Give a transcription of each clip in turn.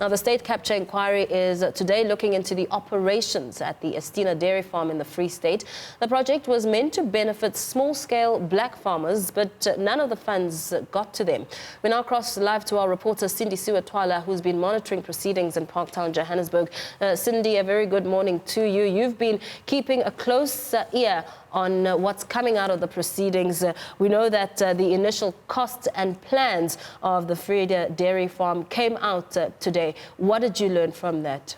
Now, the state capture inquiry is today looking into the operations at the Estina dairy farm in the Free State. The project was meant to benefit small-scale black farmers, but none of the funds got to them. We now cross live to our reporter, Cindy Suetwala, who's been monitoring proceedings in Parktown, Johannesburg. Cindy, a very good morning to you. You've been keeping a close ear on what's coming out of the proceedings. We know that the initial costs and plans of the Free dairy farm came out today. What did you learn from that?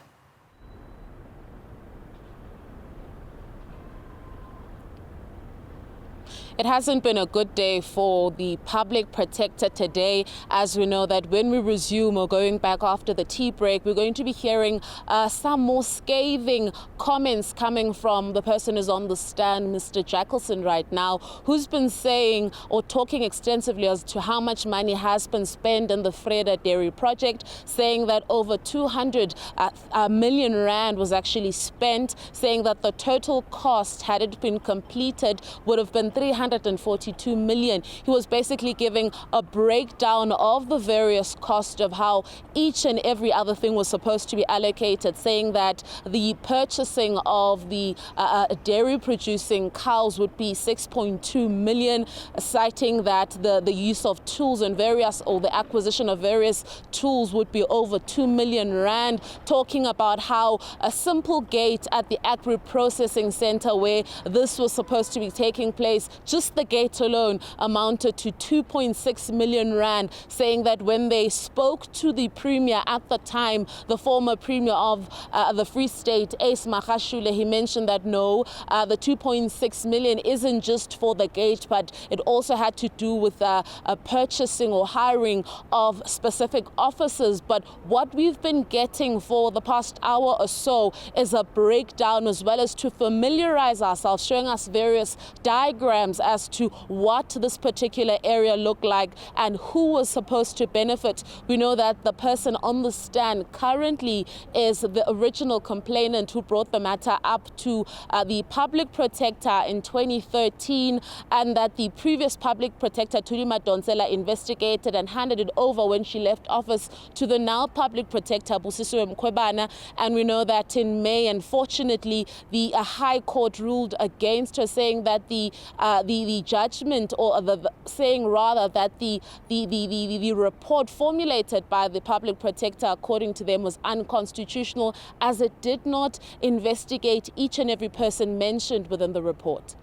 It hasn't been a good day for the public protector today, as we know that when we resume or going back after the tea break, we're going to be hearing some more scathing comments coming from the person who's on the stand, Mr. Jackelson, right now, who's been saying or talking extensively as to how much money has been spent in the Freda Dairy project, saying that over 200 million rand was actually spent, saying that the total cost, had it been completed, would have been 342 million. He was basically giving a breakdown of the various costs of how each and every other thing was supposed to be allocated, saying that the purchasing of the dairy producing cows would be 6.2 million, citing that the use of tools and the acquisition of various tools would be over 2 million rand, talking about how a simple gate at the agri-processing center where this was supposed to be taking place, just the gate alone amounted to 2.6 million rand, saying that when they spoke to the Premier at the time, the former Premier of the Free State, Ace Magashule, he mentioned that no, the 2.6 million isn't just for the gate, but it also had to do with purchasing or hiring of specific officers. But what we've been getting for the past hour or so is a breakdown, as well as to familiarize ourselves, showing us various diagrams as to what this particular area looked like and who was supposed to benefit. We know that the person on the stand currently is the original complainant who brought the matter up to the public protector in 2013, and that the previous public protector, Tulima Donsela, investigated and handed it over when she left office to the now public protector, Busisiwe Mkhwebana. And we know that in May, unfortunately, the High Court ruled against her, saying that the judgment, or saying rather that the report formulated by the public protector, according to them, was unconstitutional, as it did not investigate each and every person mentioned within the report.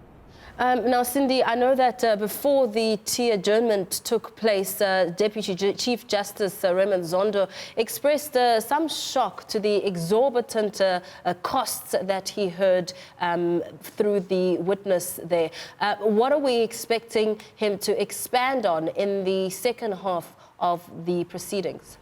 Now, Cindy, I know that before the tea adjournment took place, Deputy Chief Justice Raymond Zondo expressed some shock to the exorbitant costs that he heard through the witness there. What are we expecting him to expand on in the second half of the proceedings?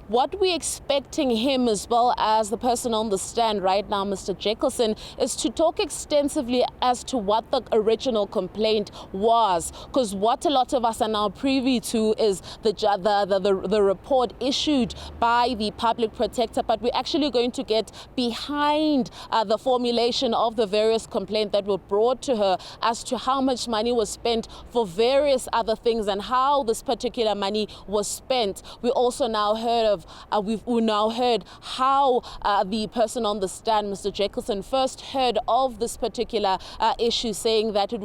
What we're expecting him, as well as the person on the stand right now, Mr. Jackelson, is to talk extensively as to what the original complaint was, because what a lot of us are now privy to is the report issued by the public protector, but we're actually going to get behind the formulation of the various complaints that were brought to her as to how much money was spent for various other things and how this particular money was spent. We also now heard we've now heard how the person on the stand, Mr. Jackelson, first heard of this particular issue, saying that he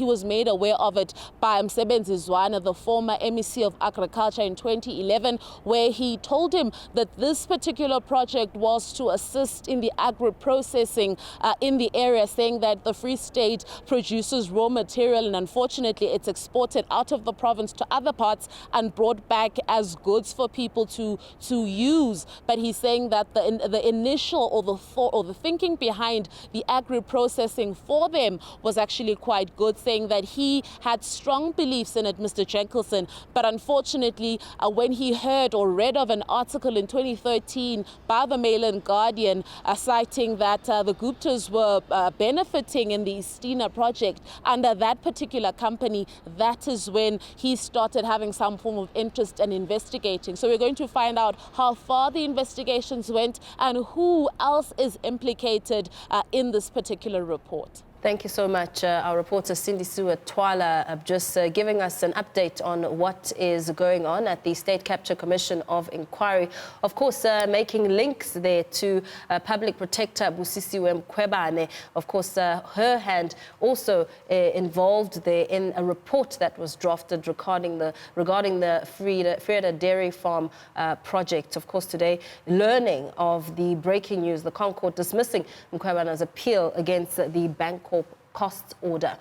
was made aware of it by Msebenzi Zwana, the former MEC of Agriculture, in 2011, where he told him that this particular project was to assist in the agri-processing in the area, saying that the Free State produces raw material and unfortunately it's exported out of the province to other parts and brought back as goods for people to use. But he's saying that the initial or the thought or the thinking behind the agri-processing for them was actually quite good, saying that he had strong beliefs in it, Mr. Jackelson. But unfortunately, when he heard or read of an article in 2013 by the Mail and Guardian citing that the Guptas were benefiting in the Estina project under that particular company, that is when he started having some form of interest and investigating. So we're going to find out how far the investigations went and who else is implicated in this particular report. Thank you so much. Our reporter Cindy Sue Twala just giving us an update on what is going on at the State Capture Commission of Inquiry. Of course, making links there to Public Protector Busisiwe Mkhwebane. Of course, her hand also involved there in a report that was drafted regarding the Freda Dairy Farm project. Of course, today, learning of the breaking news, the Concourt dismissing Mkhwebane's appeal against the Bank costs order.